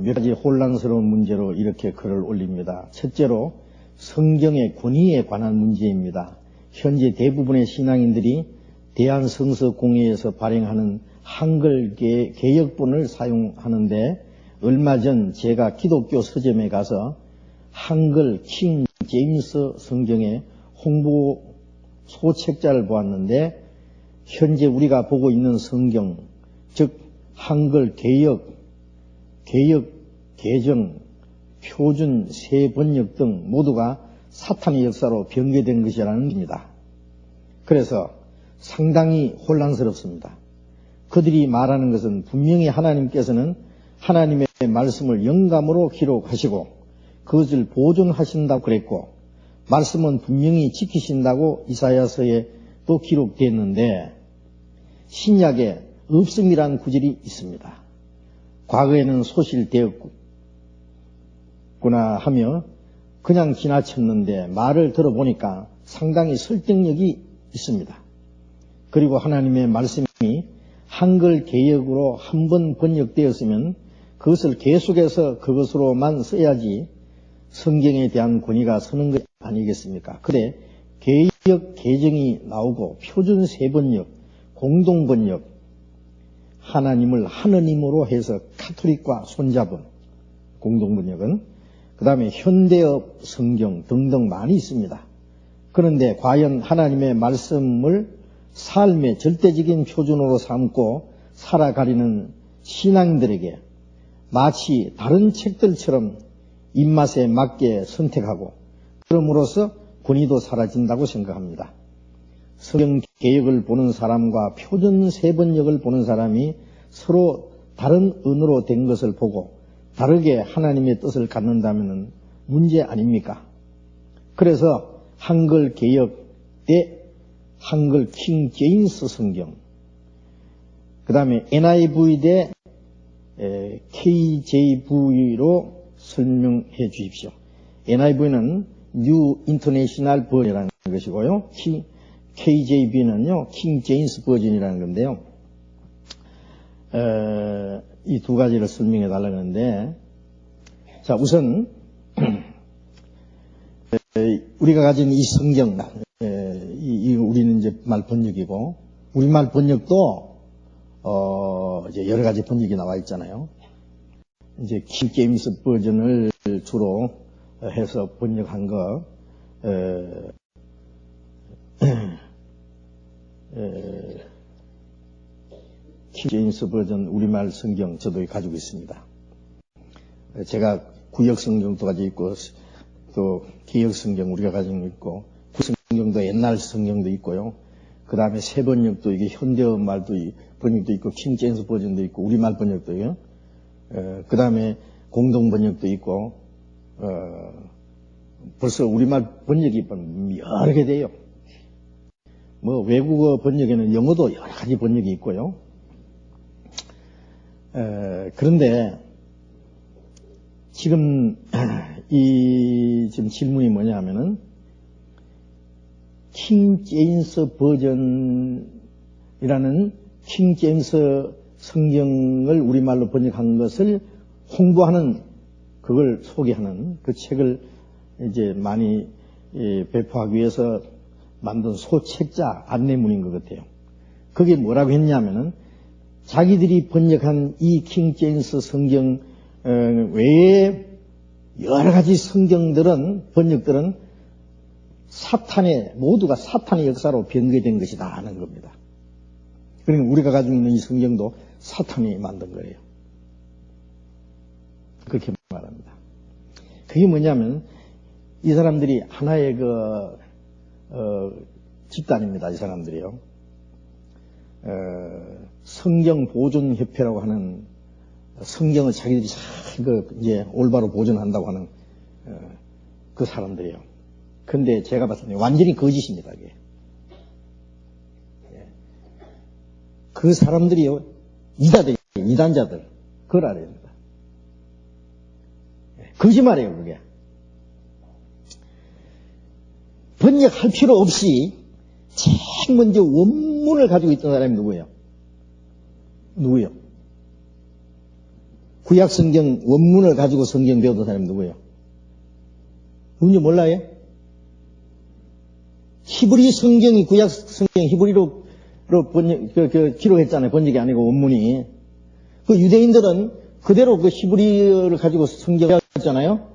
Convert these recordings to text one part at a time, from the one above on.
몇 가지 혼란스러운 문제로 이렇게 글을 올립니다. 첫째로 성경의 권위에 관한 문제입니다. 현재 대부분의 신앙인들이 대한성서공회에서 발행하는 한글 개역본을 사용하는데, 얼마 전 제가 기독교 서점에 가서 한글 킹 제임스 성경의 홍보 소책자를 보았는데, 현재 우리가 보고 있는 성경, 즉 한글 개역, 개정, 표준, 새 번역 등 모두가 사탄의 역사로 변개된 것이라는 겁니다. 그래서 상당히 혼란스럽습니다. 그들이 말하는 것은 분명히 하나님께서는 하나님의 말씀을 영감으로 기록하시고 그것을 보존하신다고 그랬고, 말씀은 분명히 지키신다고 이사야서에 또 기록됐는데, 신약에 없음이란 구절이 있습니다. 과거에는 소실되었구나 하며 그냥 지나쳤는데 말을 들어보니까 상당히 설득력이 있습니다. 그리고 하나님의 말씀이 한글 개역으로 한 번 번역되었으면 그것을 계속해서 그것으로만 써야지 성경에 대한 권위가 서는 것 아니겠습니까? 그래 개역, 개정이 나오고 표준 세번역, 공동번역, 하나님을 하느님으로 해서 카톨릭과 손잡은 공동번역은, 그 다음에 현대어 성경 등등 많이 있습니다. 그런데 과연 하나님의 말씀을 삶의 절대적인 표준으로 삼고 살아가려는 신앙인들에게 마치 다른 책들처럼 입맛에 맞게 선택하고 그럼으로써 권위도 사라진다고 생각합니다. 성경 개역을 보는 사람과 표준 세번역을 보는 사람이 서로 다른 언어로 된 것을 보고 다르게 하나님의 뜻을 갖는다면 문제 아닙니까? 그래서 한글 개역 때 한글 킹 제임스 성경, 그 다음에 NIV 대 KJV로 설명해 주십시오. NIV는 New International Version이라는 것이고요. KJV는요, 킹 제임스 버전이라는 건데요. 이 두 가지를 설명해 달라고 하는데, 자, 우선, 우리가 가진 이 성경, 우리는 이제 말 번역이고, 우리말 번역도, 이제 여러 가지 번역이 나와 있잖아요. 이제 킹 제임스 버전을 주로 해서 번역한 거, 킹 제임스 버전 우리말 성경 저도 가지고 있습니다. 제가 구역 성경도 가지고 있고, 또 개역 성경 우리가 가지고 있고, 구성경도 옛날 성경도 있고요. 그 다음에 새 번역도 이게 현대어 말도 번역도 있고, 킹 제임스 버전도 있고, 우리말 번역도 있고요. 그 다음에 공동 번역도 있고, 벌써 우리말 번역이 여러 개 돼요. 뭐 외국어 번역에는 영어도 여러 가지 번역이 있고요. 그런데 지금 지금 질문이 뭐냐면은 킹 제임스 버전이라는 킹 제임스 성경을 우리말로 번역한 것을 홍보하는, 그걸 소개하는 그 책을 이제 많이 배포하기 위해서 만든 소책자 안내문인 것 같아요. 그게 뭐라고 했냐면은 자기들이 번역한 이 킹 제임스 성경 외에 여러 가지 성경들은, 번역들은 모두가 사탄의 역사로 변개된 것이다 하는 겁니다. 그러니까 우리가 가지고 있는 이 성경도 사탄이 만든 거예요. 그렇게 말합니다. 그게 뭐냐면 이 사람들이 하나의 집단입니다. 이 사람들이요. 성경 보존협회라고 하는, 성경을 자기들이 잘 이제 올바로 보존한다고 하는 그 사람들이요. 근데 제가 봤을 때 완전히 거짓입니다. 이게. 그 사람들이요, 이단자들, 그걸 알아야 됩니다. 거짓말이에요, 그게. 번역할 필요 없이 제일 먼저 원문을 가지고 있던 사람이 누구예요? 구약 성경 원문을 가지고 성경 배우던 사람이 누구예요? 누군지 몰라요? 히브리 성경이 구약 성경 히브리로 기록했잖아요. 번역이 아니고 원문이. 그 유대인들은 그대로 그 히브리어를 가지고 성경을 배웠잖아요.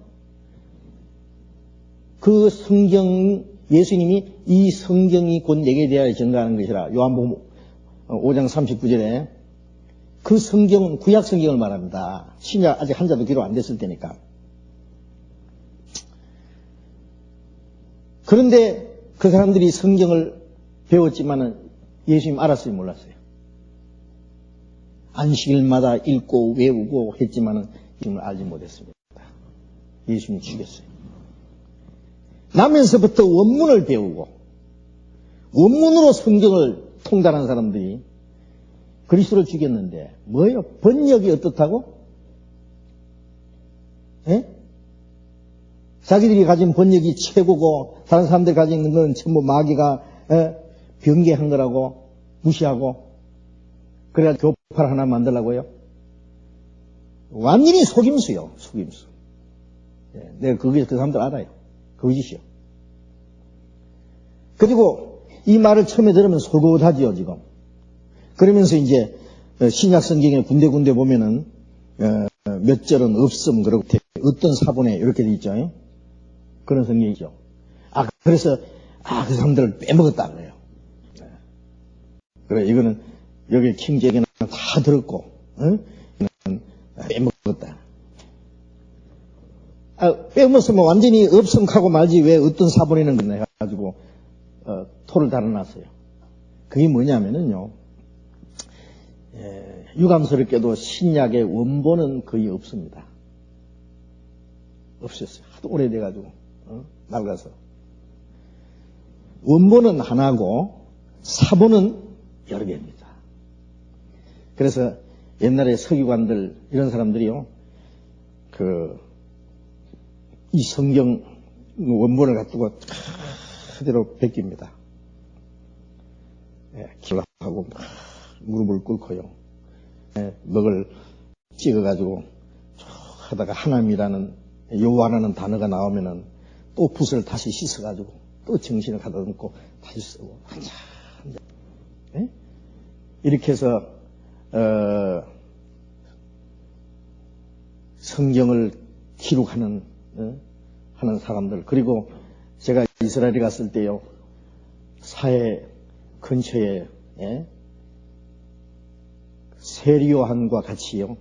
그 성경, 예수님이 이 성경이 곧 내게 대하여 증거하는 것이라. 요한복음 5장 39절에 그 성경은 구약 성경을 말합니다. 신약 아직 한자도 기록 안 됐을 때니까. 그런데 그 사람들이 성경을 배웠지만은 예수님 알았어요, 몰랐어요? 안식일마다 읽고 외우고 했지만은 예수님을 알지 못했습니다. 예수님이 죽였어요. 나면서부터 원문을 배우고 원문으로 성경을 통달한 사람들이 그리스도를 죽였는데 뭐예요? 번역이 어떻다고? 예? 자기들이 가진 번역이 최고고 다른 사람들이 가진 있는 건 전부 마귀가 변개한 거라고 무시하고 그래야 교파를 하나 만들라고요? 완전히 속임수요. 속임수. 예, 내가 그 사람들 알아요. 거짓이요. 그리고 이 말을 처음에 들으면 솔깃하지요, 지금. 그러면서 이제 신약 성경에 군데군데 보면은 몇 절은 없음 그러고 어떤 사본에 이렇게 돼 있죠. 그런 성경이죠. 그래서 그 사람들을 빼먹었다 그래요. 그래 이거는 여기 킹제에는 다 들었고 빼먹었다. 빼먹었으면 완전히 없음하고 말지 왜 어떤 사본에는 그래 가지고 토를 달아놨어요. 그게 뭐냐면은요. 유감스럽게도 신약의 원본은 거의 없습니다. 없었어요. 하도 오래돼가지고 낡아서. 원본은 하나고 사본은 여러 개입니다. 그래서 옛날에 서기관들 이런 사람들이요, 이 성경 원본을 갖두고 그대로 베낍니다. 기도하고 무릎을 꿇고요. 먹을 찍어가지고 하다가 하나님이라는 여호와라는 단어가 나오면은 또 붓을 다시 씻어가지고 또 정신을 가다듬고 다시 쓰고 한자 이렇게 해서 성경을 기록하는 하는 사람들. 그리고 제가 이스라엘에 갔을 때요, 사해 근처에 세리요한과 같이요,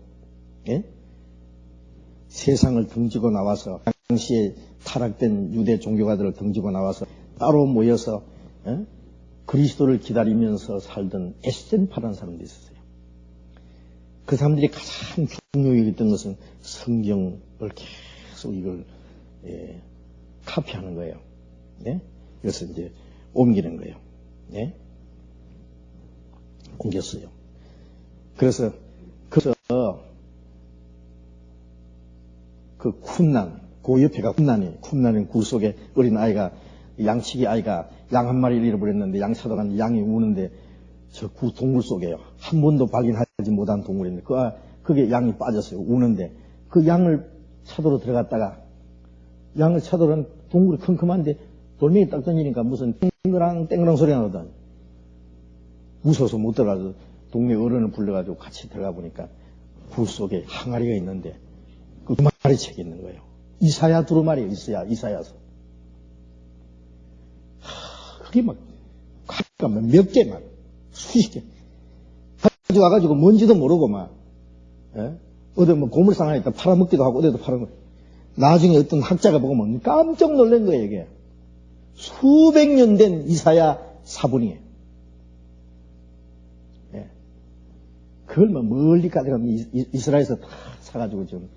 세상을 등지고 나와서 당시에 타락된 유대 종교가들을 등지고 나와서 따로 모여서 그리스도를 기다리면서 살던 에센파라는 사람들이 있었어요. 그 사람들이 가장 중요히 여겼던 것은 성경을 계속 이걸 카피하는 거예요. 그래서 이제 옮기는 거예요. 옮겼어요. 그래서 그 쿰난, 그 옆에가 쿰난인 굴 속에 어린 아이가, 양치기 아이가 양 한 마리를 잃어버렸는데 양 찾아가는데 양이 우는데 저 동굴 속에요. 한 번도 발견하지 못한 동굴인데 그게 양이 빠졌어요. 우는데 그 양을 찾으러 들어갔다가 양을 찾으러 동굴이 컴컴한데 돌멩이 딱 던지니까 무슨 땡그랑 소리가 나더니 무서워서 못 들어가서 동네 어른을 불러가지고 같이 들어가 보니까 굴 속에 항아리가 있는데 그 두마리 책이 있는 거예요. 이사야 두루마리가 있어야 이사야서. 그게 막 몇 개 막 수십 개 가지고 와가지고 뭔지도 모르고 막 어디 뭐 고물상 안에 있다 팔아먹기도 하고 어디도 팔아먹고. 나중에 어떤 학자가 보면 깜짝 놀란 거예요. 이게 수백 년 된 이사야 사본이에요. 그걸 뭐 멀리 가져가면 이스라엘에서 다 사가지고 지금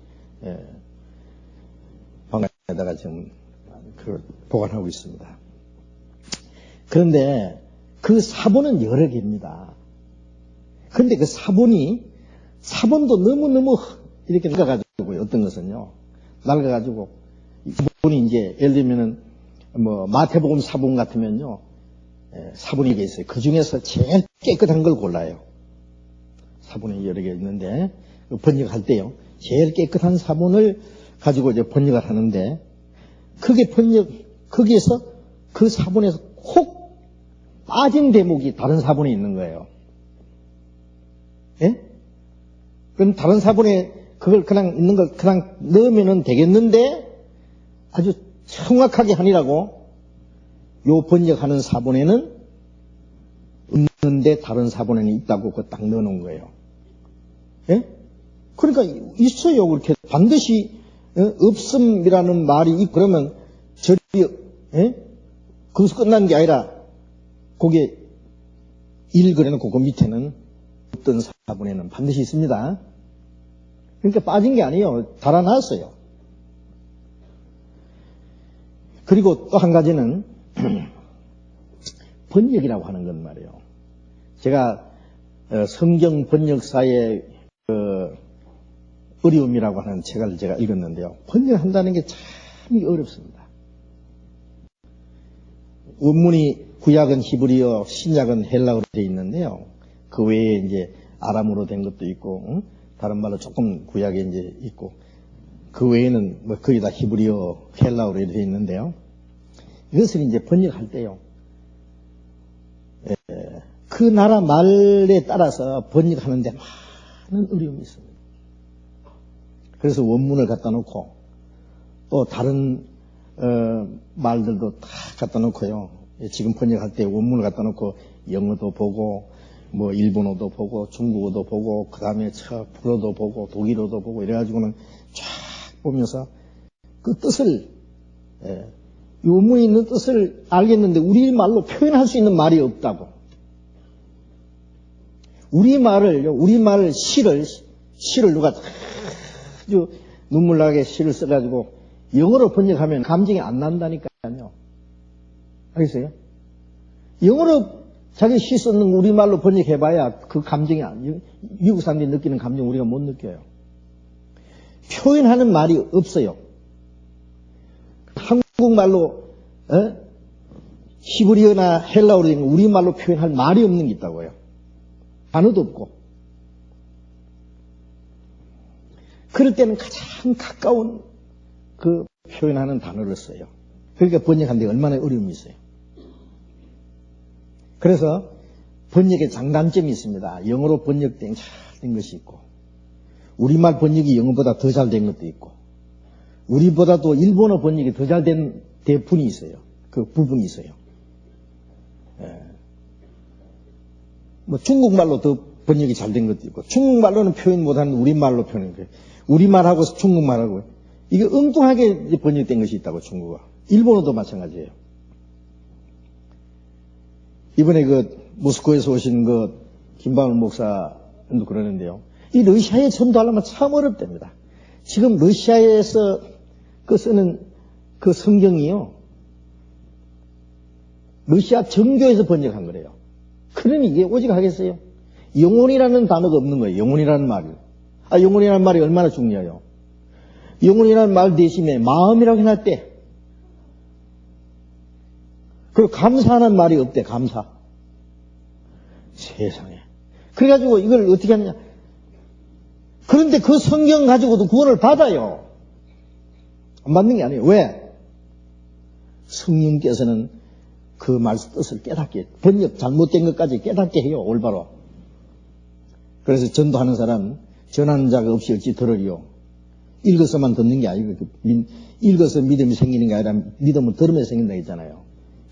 방에다가 지금 그걸 보관하고 있습니다. 그런데 그 사본은 여러 개입니다. 그런데 그 사본도 너무너무 이렇게 낡아가지고 어떤 것은요, 낡아가지고 사본이 이제 예를 들면은 뭐 마태복음 사본 같으면요, 사본이 게 있어요. 그 중에서 제일 깨끗한 걸 골라요. 사본이 여러 개 있는데 번역할 때요, 제일 깨끗한 사본을 가지고 이제 번역을 하는데, 거기에서 그 사본에서 혹 빠진 대목이 다른 사본에 있는 거예요. 예? 그럼 다른 사본에 그걸 그냥 있는 걸 그냥 넣으면 되겠는데, 아주 정확하게 하니라고 요 번역하는 사본에는 없는데 다른 사본에는 있다고 그거 딱 넣어놓은 거예요. 예? 그러니까 있어요. 그렇게 반드시 없음이라는 말이 있고 그러면 절이 거기서 끝난 게 아니라 거기에 1 그래놓고 그 밑에는 어떤 사본에는 반드시 있습니다. 그러니까 빠진 게 아니에요. 달아났어요. 그리고 또 한 가지는 번역이라고 하는 건 말이에요. 제가 성경 번역사의 어려움이라고 하는 책을 제가 읽었는데요. 번역한다는 게 참 어렵습니다. 원문이 구약은 히브리어, 신약은 헬라어로 되어 있는데요. 그 외에 이제 아람어로 된 것도 있고, 다른 말로 조금 구약에 이제 있고, 그 외에는 뭐 거의 다 히브리어, 헬라어로 되어 있는데요. 이것을 이제 번역할 때요. 그 나라 말에 따라서 번역하는데 많은 어려움이 있습니다. 그래서 원문을 갖다 놓고 또 다른 말들도 다 갖다 놓고요. 지금 번역할 때 원문을 갖다 놓고 영어도 보고 뭐 일본어도 보고 중국어도 보고 그 다음에 불어도 보고 독일어도 보고 이래가지고는 쫙 보면서 그 뜻을 원문에 있는 뜻을 알겠는데 우리말로 표현할 수 있는 말이 없다고. 우리말 시를 누가 아주 눈물 나게 시를 써가지고 영어로 번역하면 감정이 안 난다니까요. 알겠어요? 영어로 자기 시 썼는 우리말로 번역해봐야 그 감정이 미국 사람들이 느끼는 감정 우리가 못 느껴요. 표현하는 말이 없어요. 한국말로 히브리어나 헬라어로 된 우리말로 표현할 말이 없는 게 있다고요. 단어도 없고. 그럴 때는 가장 가까운 그 표현하는 단어를 써요. 그러니까 번역하는데 얼마나 어려움이 있어요. 그래서 번역에 장단점이 있습니다. 영어로 번역된 잘된 것이 있고, 우리말 번역이 영어보다 더 잘 된 것도 있고, 우리보다도 일본어 번역이 더 잘 된 대분이 있어요. 그 부분이 있어요. 뭐 중국말로 더 번역이 잘 된 것도 있고, 중국말로는 표현 못하는 우리말로 표현한 거예요. 우리말하고 중국말하고 이게 엉뚱하게 번역된 것이 있다고. 중국어, 일본어도 마찬가지예요. 이번에 모스크바에서 오신 김방울 목사도 그러는데요. 이 러시아에 전도하려면 참 어렵답니다. 지금 러시아에서 쓰는 그 성경이요, 러시아 정교에서 번역한 거래요. 그러니 이게 오직 하겠어요? 영혼이라는 단어가 없는 거예요. 영혼이라는 말이. 영혼이라는 말이 얼마나 중요해요. 영혼이라는 말 대신에 마음이라고 해놨대. 그리고 감사하는 말이 없대. 감사. 세상에. 그래가지고 이걸 어떻게 하느냐. 그런데 그 성경 가지고도 구원을 받아요. 안 받는 게 아니에요. 왜? 성령께서는 그 말씀 뜻을 깨닫게, 번역 잘못된 것까지 깨닫게 해요. 올바로. 그래서 전도하는 사람, 전하는 자가 없이 어찌 들으리요. 읽어서만 듣는 게 아니고, 읽어서 믿음이 생기는 게 아니라 믿음은 들으면서 생긴다 했잖아요.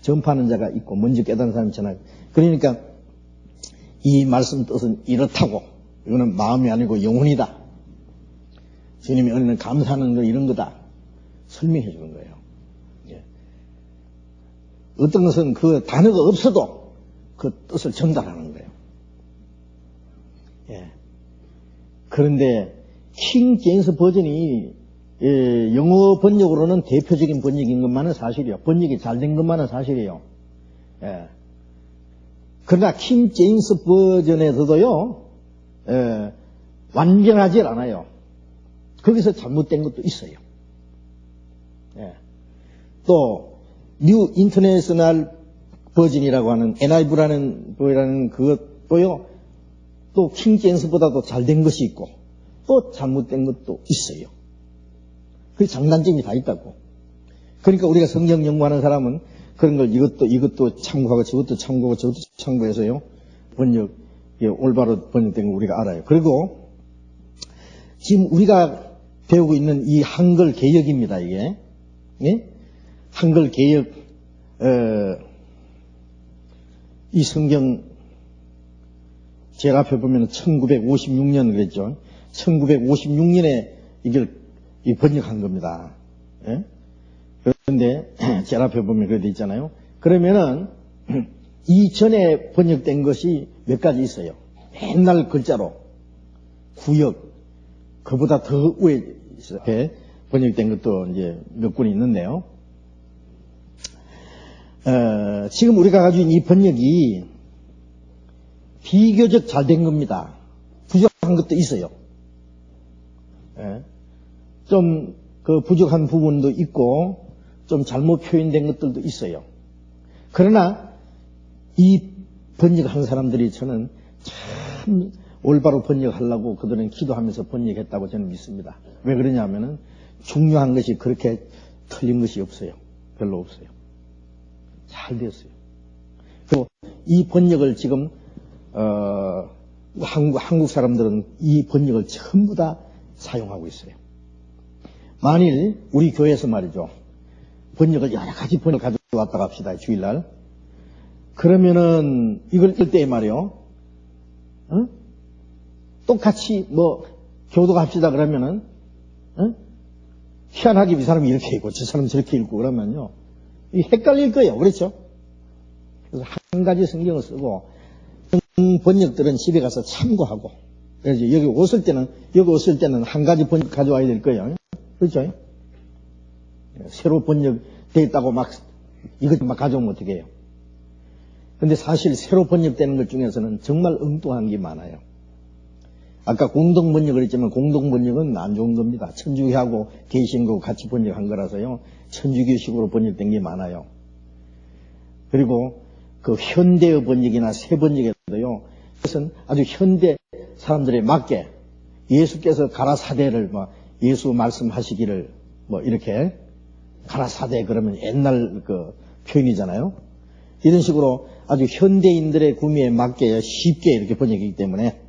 전파하는 자가 있고 먼저 깨닫는 사람이 전하고. 그러니까 이 말씀 뜻은 이렇다고. 이거는 마음이 아니고 영혼이다. 주님의 은혜는 감사하는 거 이런 거다. 설명해 주는 거예요. 예. 어떤 것은 그 단어가 없어도 그 뜻을 전달하는 거예요. 예. 그런데 킹 제임스 버전이 영어 번역으로는 대표적인 번역인 것만은 사실이에요. 번역이 잘 된 것만은 사실이에요. 예. 그러나 킹 제임스 버전에서도요, 완전하지 않아요. 거기서 잘못된 것도 있어요. 예. 또 뉴 인터내셔널 버전이라고 하는 NIV라는 그것도요, 또 킹 제임스보다도 잘 된 것이 있고, 또 잘못된 것도 있어요. 그 장단점이 다 있다고. 그러니까 우리가 성경 연구하는 사람은 그런 걸 이것도 참고하고 저것도 참고하고 저것도 참고해서요. 올바로 번역된 거 우리가 알아요. 그리고 지금 우리가 배우고 있는 이 한글 개역입니다, 이게. 예? 한글 개역, 이 성경, 제일 앞에 보면 1956년 그랬죠. 1956년에 이걸 번역한 겁니다. 예? 그런데 제일 앞에 보면 그렇게 돼 있잖아요. 그러면은 이전에 번역된 것이 몇 가지 있어요. 옛날 글자로 구역, 그보다 더 위에 번역된 것도 이제 몇 군이 있는데요. 지금 우리가 가지고 있는 이 번역이 비교적 잘 된 겁니다. 부족한 것도 있어요. 좀 그 부족한 부분도 있고 좀 잘못 표현된 것들도 있어요. 그러나 이 번역한 사람들이 저는 참 올바로 번역하려고 그들은 기도하면서 번역했다고 저는 믿습니다. 왜 그러냐면은 중요한 것이 그렇게 틀린 것이 없어요. 별로 없어요. 잘 됐어요. 그리고 이 번역을 지금 한국 사람들은 이 번역을 전부 다 사용하고 있어요. 만일 우리 교회에서 말이죠. 번역을 여러 가지 번역을 가져왔다가 합시다. 주일날. 그러면은 이걸 읽을 때 말이요. 똑같이 교도합시다 그러면은 희한하게 이 사람이 이렇게 읽고 저 사람이 저렇게 읽고 그러면요. 헷갈릴 거예요. 그렇죠? 그래서 한 가지 성경을 쓰고 번역들은 집에 가서 참고하고 그래서 여기 오실 때는 한 가지 번역 가져와야 될 거예요. 그렇죠? 새로 번역되어 있다고 이것 막 가져오면 어떻게 해요? 근데 사실 새로 번역되는 것 중에서는 정말 엉뚱한 게 많아요. 아까 공동 번역을 했지만 공동 번역은 안 좋은 겁니다. 천주교하고 개신교 같이 번역한 거라서요. 천주교식으로 번역된 게 많아요. 그리고 그 현대어 번역이나 새 번역에도요. 그것은 아주 현대 사람들에 맞게 예수께서 가라사대를 예수 말씀하시기를 이렇게 가라사대 그러면 옛날 그 표현이잖아요. 이런 식으로 아주 현대인들의 구미에 맞게 쉽게 이렇게 번역이기 때문에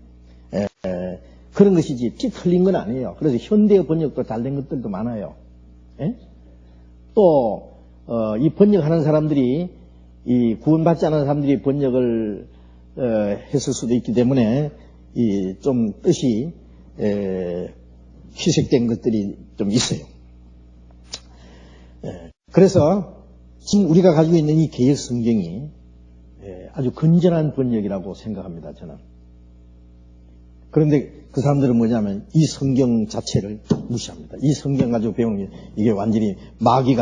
그런 것이지 틀린 건 아니에요. 그래서 현대어 번역도 잘 된 것들도 많아요. 또 이 번역하는 사람들이 이 구원받지 않은 사람들이 번역을 했을 수도 있기 때문에 이 좀 뜻이 희색된 것들이 좀 있어요. 그래서 지금 우리가 가지고 있는 이 개역 성경이 아주 건전한 번역이라고 생각합니다. 저는. 그런데 그 사람들은 뭐냐면 이 성경 자체를 무시합니다. 이 성경 가지고 배우는 게 이게 완전히 마귀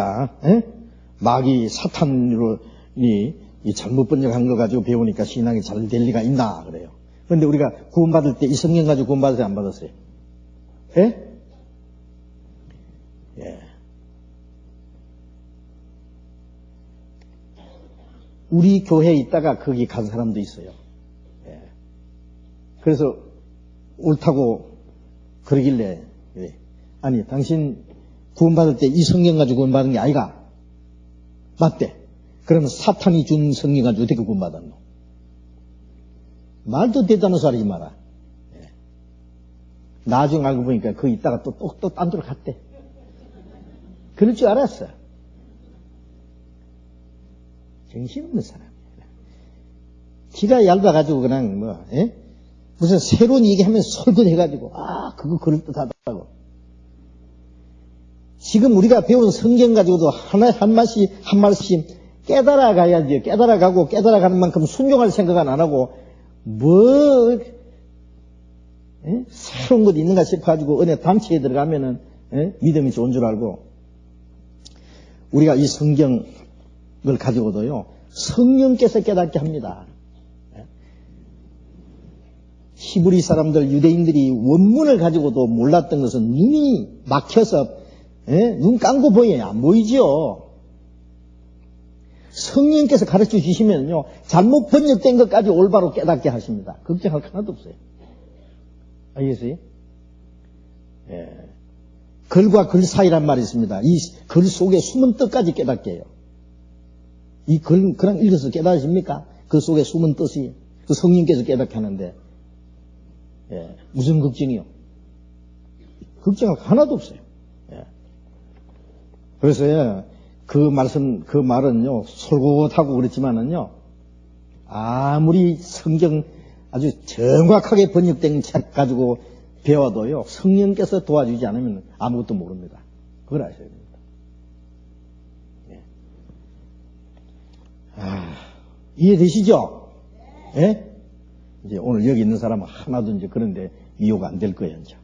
사탄으로 이 잘못 번역한 거 가지고 배우니까 신앙이 잘 될 리가 있나 그래요. 그런데 우리가 구원받을 때 이 성경 가지고 구원받았어요? 안 받았어요? 예? 우리 교회에 있다가 거기 간 사람도 있어요. 그래서 옳다고 그러길래 아니 당신 구원받을 때 이 성경 가지고 구원받은 게 아이가? 맞대. 그러면 사탄이 준 성경 가지고 어떻게 구원받았노? 말도 되다는 소리 하지 마라. 나중에 알고 보니까 거기 있다가 또 딴 데로 갔대. 그럴 줄 알았어. 정신없는 사람이야. 기가 얇아가지고 그냥 무슨 새로운 얘기하면 솔깃해가지고 그거 그럴듯하다고. 지금 우리가 배운 성경 가지고도 한 말씩 깨달아가야지. 깨달아가고 깨달아가는 만큼 순종할 생각은 안 하고 새로운 것 있는가 싶어가지고 은혜 단체에 들어가면은 믿음이 좋은 줄 알고 우리가 이 성경을 가지고도요 성령께서 깨닫게 합니다. 히브리 사람들 유대인들이 원문을 가지고도 몰랐던 것은 눈이 막혀서 눈 감고 보여야 안 보이죠. 성령께서 가르쳐 주시면요 잘못 번역된 것까지 올바로 깨닫게 하십니다. 걱정할 거 하나도 없어요. 알겠어요? 글과 글 사이란 말이 있습니다. 이 글 속에 숨은 뜻까지 깨닫게 해요. 이 글 그냥 읽어서 깨닫으십니까? 그 속에 숨은 뜻이 그 성령께서 깨닫게 하는데 무슨 걱정이요? 걱정할 거 하나도 없어요. 그래서 그 말은요 솔깃하고 그렇지만은요 아무리 성경 아주 정확하게 번역된 책 가지고 배워도요 성령께서 도와주지 않으면 아무것도 모릅니다. 그걸 아셔야 됩니다. 이해되시죠? 이제 오늘 여기 있는 사람은 하나도 이제 그런데 미호가 안 될 거예요, 이제.